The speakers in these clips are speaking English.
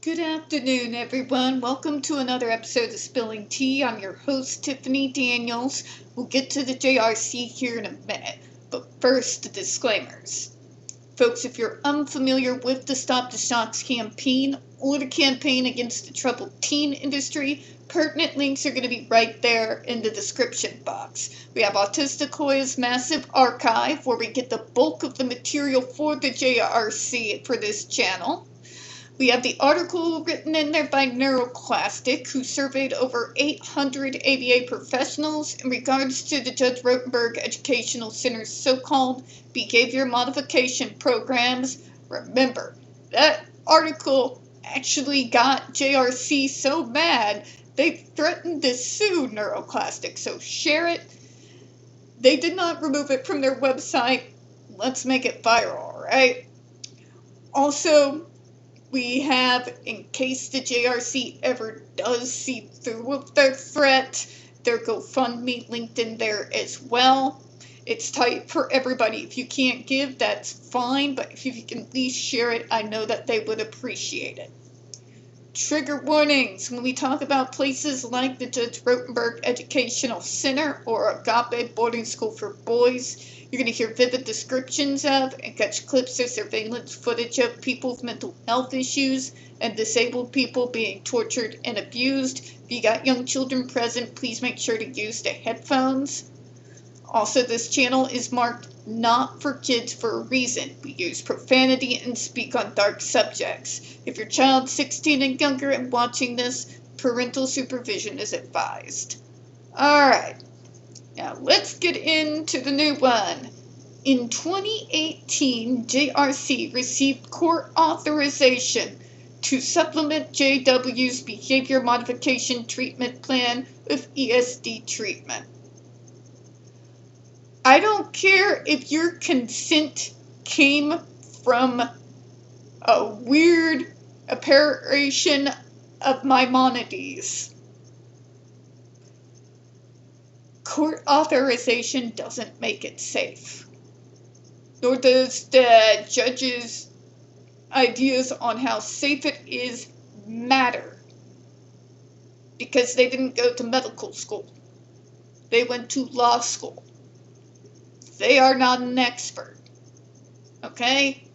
Good afternoon, everyone. Welcome to another episode of Spilling Tea. I'm your host, Tiffany Daniels. We'll get to the JRC here in a minute, but first, the disclaimers. Folks, if you're unfamiliar with the Stop the Shocks campaign or the campaign against the troubled teen industry, pertinent links are going to be right there in the description box. We have Autisticoia's massive archive where we get the bulk of the material for the JRC for this channel. We have the article written in there by Neuroclastic, who surveyed over 800 ABA professionals in regards to the Judge Rotenberg Educational Center's so-called behavior modification programs. Remember, that article actually got JRC so mad, they threatened to sue Neuroclastic, so share it. They did not remove it from their website. Let's make it viral, right? Also, we have, in case the JRC ever does see through with their threat, their GoFundMe linked in there as well. It's tight for everybody. If you can't give, that's fine, but if you can at least share it, I know that they would appreciate it. Trigger warnings. When we talk about places like the Judge Rotenberg Educational Center or Agape Boarding School for Boys, you're going to hear vivid descriptions of and catch clips of surveillance footage of people with mental health issues and disabled people being tortured and abused. If you got young children present, please make sure to use the headphones. Also, this channel is marked not for kids for a reason. We use profanity and speak on dark subjects. If your child's 16 and younger and watching this, parental supervision is advised. Alright, now let's get into the new one. In 2018, JRC received court authorization to supplement JW's Behavior Modification Treatment Plan with ESD treatment. I don't care if your consent came from a weird aberration of Maimonides. Court authorization doesn't make it safe. Nor does the judge's ideas on how safe it is matter. Because they didn't go to medical school. They went to law school. They are not an expert. Okay?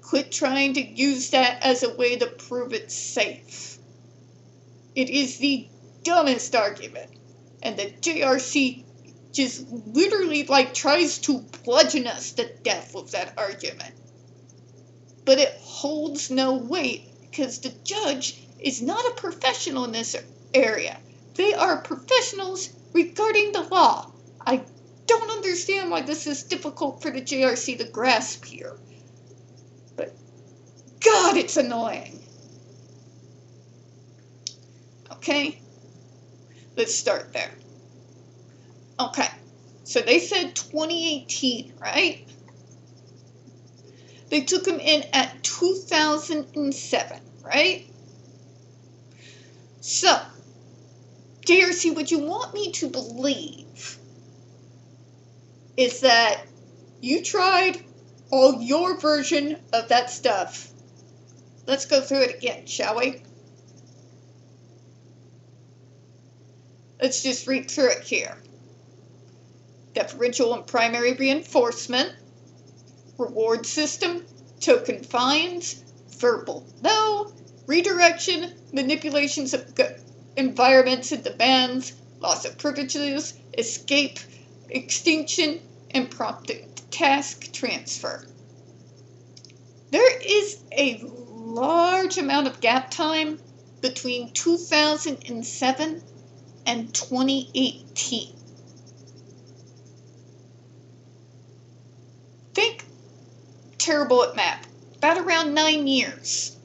Quit trying to use that as a way to prove it's safe. It is the dumbest argument. And the JRC just literally tries to bludgeon us to death with that argument. But it holds no weight because the judge is not a professional in this area. They are professionals regarding the law. I don't understand why this is difficult for the JRC to grasp here. But God, it's annoying. Okay? Let's start there. Okay. So they said 2018, right? They took him in at 2007, right? So, JRC, what you want me to believe is that you tried all your version of that stuff. Let's go through it again, shall we? Let's just read through it here. Deferential and primary reinforcement, reward system, token fines, verbal no, redirection, manipulations of environments and demands, loss of privileges, escape, extinction, and prompted task transfer. There is a large amount of gap time between 2007 and 2018. Think terrible at math. About around 9 years.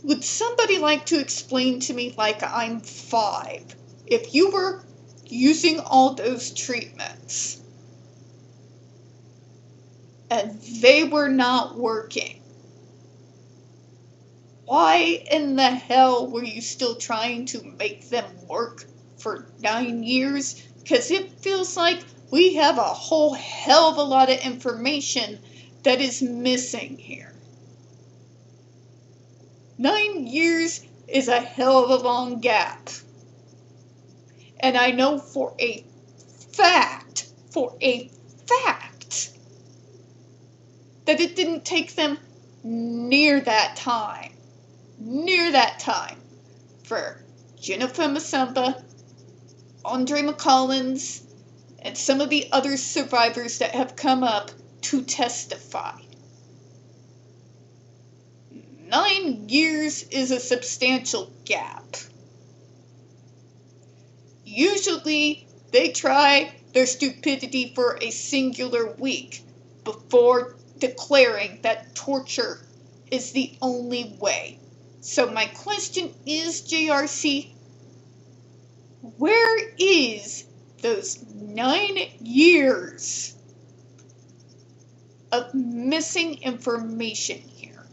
Would somebody like to explain to me like I'm 5? If you were using all those treatments and they were not working, why in the hell were you still trying to make them work for 9 years? Because it feels like we have a whole hell of a lot of information that is missing here. 9 years is a hell of a long gap. And I know for a fact, that it didn't take them near that time for Jennifer Masamba, Andre McCollins, and some of the other survivors that have come up to testify. 9 years is a substantial gap. Usually, they try their stupidity for a singular week before declaring that torture is the only way. So my question is, JRC, where is those 9 years of missing information here?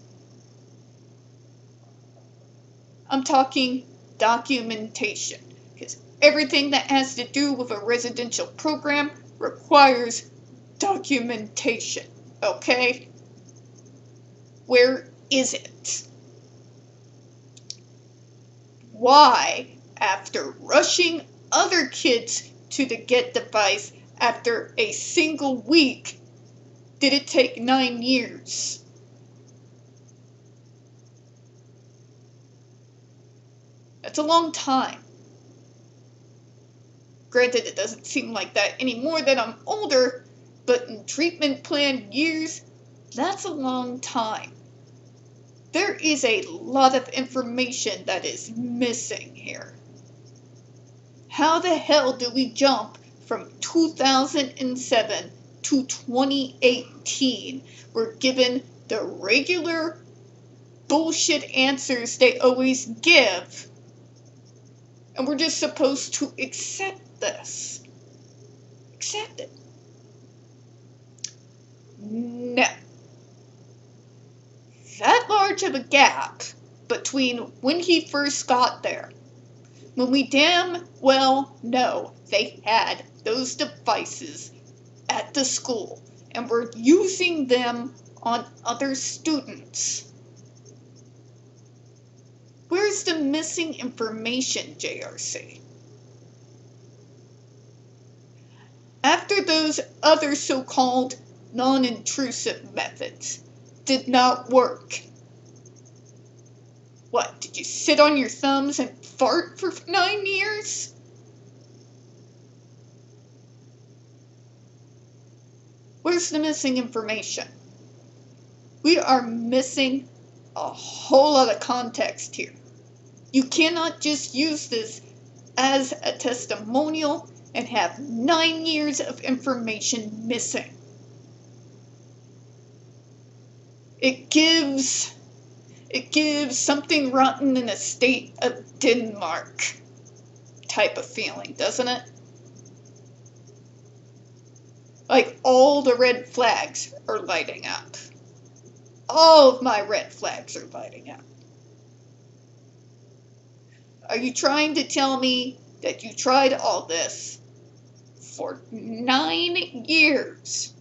I'm talking documentation, because everything that has to do with a residential program requires documentation, okay? Where is it? Why, after rushing other kids to the GED device after a single week, did it take 9 years? That's a long time. Granted, it doesn't seem like that anymore that I'm older, but in treatment plan years, that's a long time. There is a lot of information that is missing here. How the hell do we jump from 2007 to 2018? We're given the regular bullshit answers they always give, and we're just supposed to accept this. Accept it. No. That large of a gap between when he first got there, when we damn well know they had those devices at the school and were using them on other students. Where's the missing information, JRC? After those other so-called non-intrusive methods did not work, what, did you sit on your thumbs and fart for 9 years? Where's the missing information? We are missing a whole lot of context here. You cannot just use this as a testimonial and have 9 years of information missing. It gives something rotten in a state of Denmark type of feeling, doesn't it? Like all the red flags are lighting up. All of my red flags are lighting up. Are you trying to tell me that you tried all this for 9 years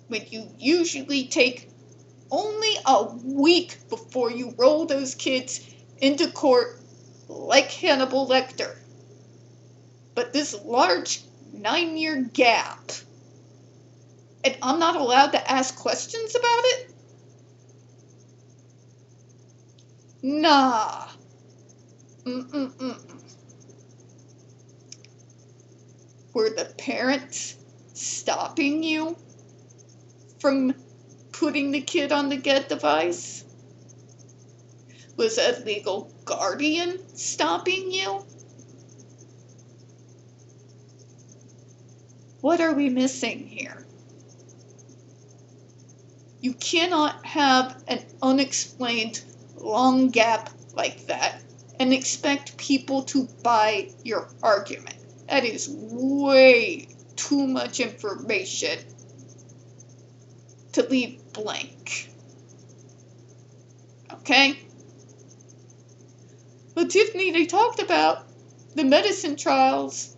when you usually take only a week before you roll those kids into court like Hannibal Lecter? But this large 9-year gap, and I'm not allowed to ask questions about it? Nah. Were the parents stopping you from putting the kid on the GED device? Was a legal guardian stopping you? What are we missing here? You cannot have an unexplained long gap like that and expect people to buy your argument. That is way too much information to leave blank. Okay? But Tiffany, they talked about the medicine trials.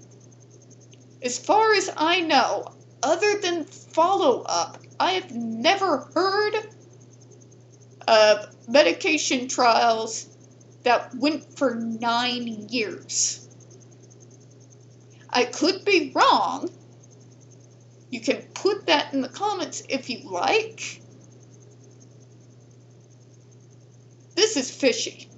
As far as I know, other than follow-up, I have never heard of medication trials that went for 9 years. I could be wrong. You can put that in the comments if you like. This is fishy.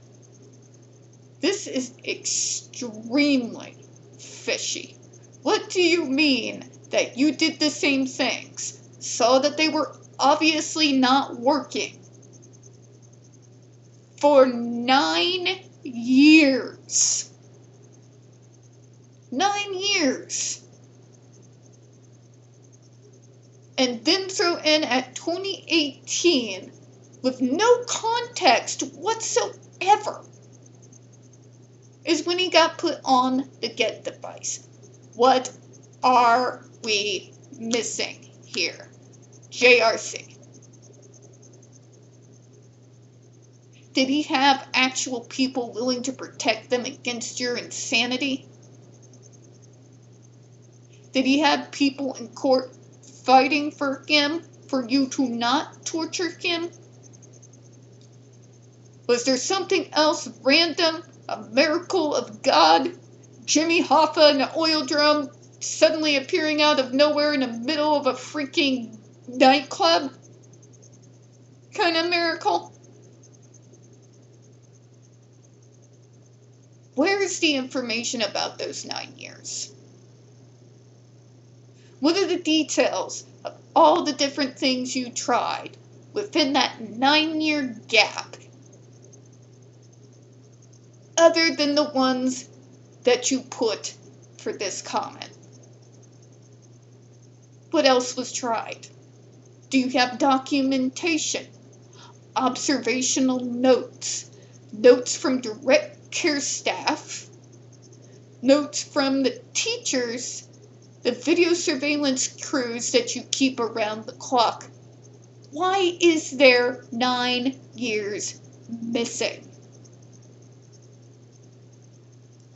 This is extremely fishy. What do you mean that you did the same things, saw that they were obviously not working for 9 years? 9 years. And then throw in at 2018 with no context whatsoever is when he got put on the GED device. What are we missing here? JRC. Did he have actual people willing to protect them against your insanity? Did he have people in court fighting for him, for you to not torture him? Was there something else random, a miracle of God, Jimmy Hoffa in an oil drum suddenly appearing out of nowhere in the middle of a freaking nightclub kind of miracle? Where's the information about those 9 years? What are the details of all the different things you tried within that 9-year gap, other than the ones that you put for this comment? What else was tried? Do you have documentation, observational notes, notes from direct care staff, notes from the teachers, the video surveillance crews that you keep around the clock? Why is there 9 years missing?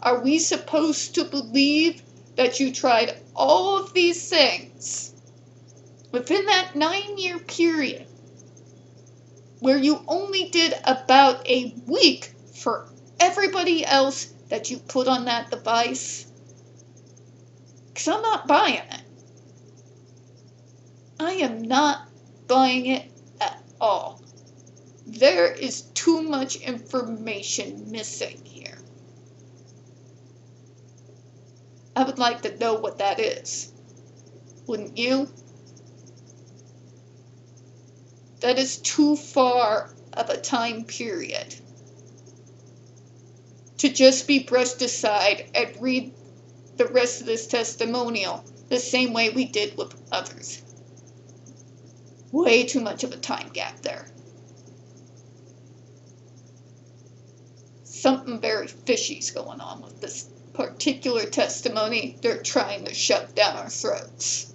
Are we supposed to believe that you tried all of these things within that 9-year period where you only did about a week for everybody else that you put on that device? Because I'm not buying it. I am not buying it at all. There is too much information missing here. I would like to know what that is. Wouldn't you? That is too far of a time period to just be brushed aside and read the rest of this testimonial the same way we did with others. Way too much of a time gap there. Something very fishy's going on with this particular testimony they're trying to shove down our throats.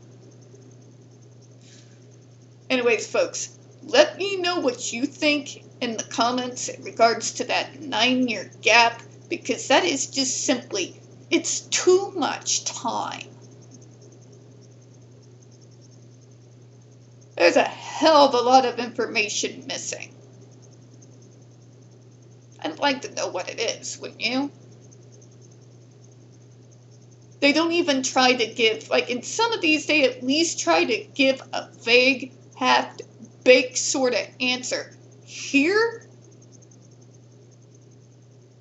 Anyways, folks, let me know what you think in the comments in regards to that 9-year gap, because that is just simply, it's too much time. There's a hell of a lot of information missing. I'd like to know what it is, wouldn't you? They don't even try to give, like in some of these, they at least try to give a vague, half-baked sort of answer. Here,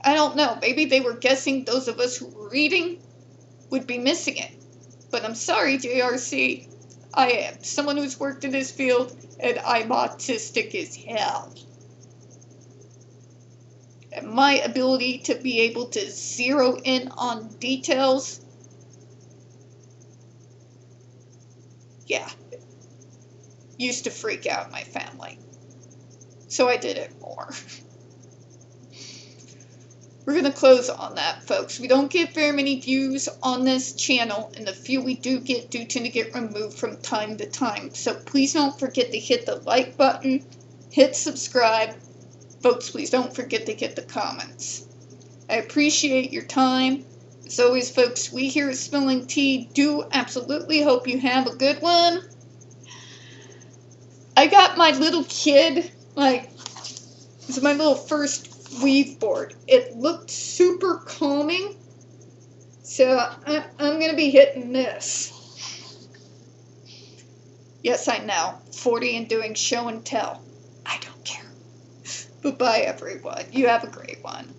I don't know, maybe they were guessing those of us who were reading would be missing it. But I'm sorry, JRC, I am someone who's worked in this field, and I'm autistic as hell. And my ability to be able to zero in on details, yeah, used to freak out my family. So I did it more. We're going to close on that, folks. We don't get very many views on this channel, and the few we do get do tend to get removed from time to time. So please don't forget to hit the like button, hit subscribe. Folks, please don't forget to hit the comments. I appreciate your time. As always, folks, we here at Spilling Tea do absolutely hope you have a good one. I got my little kid, like, this is my little first weave board. It looked super calming, so I'm going to be hitting this. Yes, I know, 40 and doing show and tell. I don't care. Bye-bye, everyone. You have a great one.